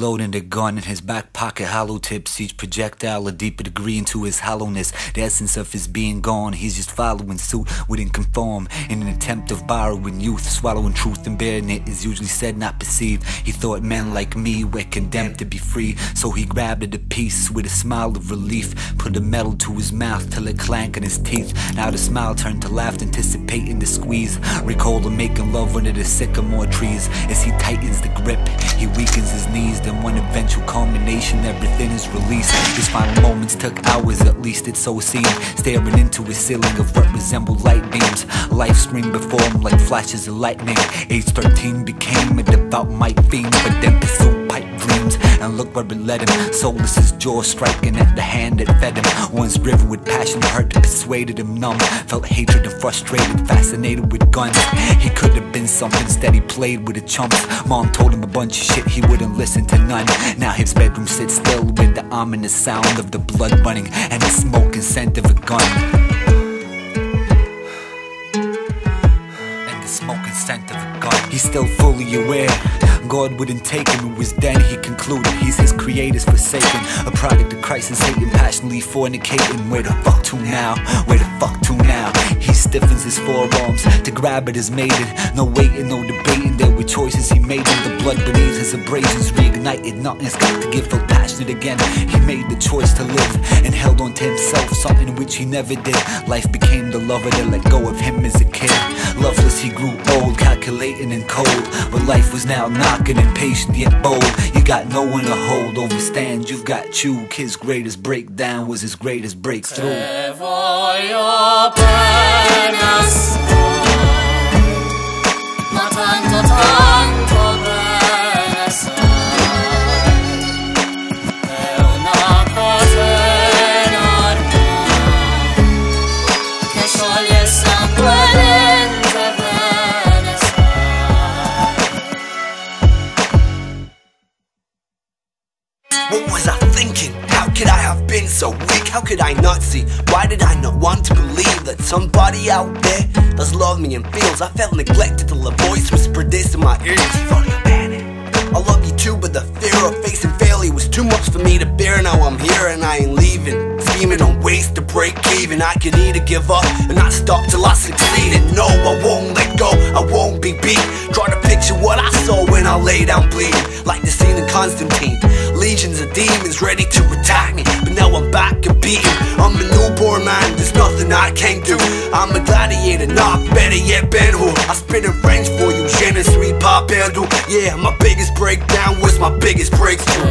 loading a gun in his back pocket, hollow tips, each projectile a deeper degree into his hollowness. The essence of his being gone, he's just following suit, wouldn't conform in an attempt of borrowing youth. Swallowing truth and bearing it is usually said, not perceived. He thought men like me were condemned to be free, so he grabbed at a piece with a smile of relief, put a metal to his mouth till it clanked in his teeth. Now the smile turned to laughter, anticipating the squeeze. Recall him making love under the sycamore trees. As he tightens the grip, he weakens his knees. Then one eventual culmination, everything is released. His final moments took hours, at least it so seemed, staring into a ceiling of what resembled light beams. Life streamed before him like flashes of lightning. Age 13 became a devout might fiend, but then pursued pipe dreams, and look where it led him. Soulless, his jaw striking at the hand that fed him. Once driven with passion, hurt persuaded him numb. Felt hatred and frustrated, fascinated with guns. He could have been something, instead he played with the chumps. Mom told him a bunch of shit, he wouldn't listen to none. Now his bedroom sits still with the ominous sound of the blood running and the smoke and scent of a gun. Smoke and scent of a gun. He's still fully aware God wouldn't take him. It was then he concluded he's his creator's forsaken, a product of Christ and Satan, passionately fornicating. Where the fuck to now? Where the fuck to now? He stiffens his forearms to grab at his maiden. No waiting, no debating, there were choices he made, and the blood beneath his abrasions reignited. Nothing's got to give, felt passionate again. He made the choice to live and held on to himself, something which he never did. Life became the lover that let go of him as a kid. Loveless he grew old, calculating and cold, but life was now knocking, impatient yet bold. You got no one to hold, overstand, you've got you. His greatest breakdown was his greatest breakthrough. What was I thinking? How could I have been so weak? How could I not see? Why did I not want to believe that somebody out there does love me and feels? I felt neglected till a voice whispered this in my ears: you've only a panic. I love you too, but the fear of facing failure was too much for me to bear. Now I'm here and I ain't leaving, scheming on ways to break even. I could either give up and not stop till I succeed. And no, I won't let go, I won't be beat. Try to picture what I saw when I lay down bleeding, like the scene in Constantine. Legions of demons ready to attack me, but now I'm back and beaten. I'm a newborn man, there's nothing I can't do. I'm a gladiator, not better yet Ben-Hur. I spit in French for you, je ne suis pas perdu. Yeah, my biggest breakdown was my biggest breakthrough.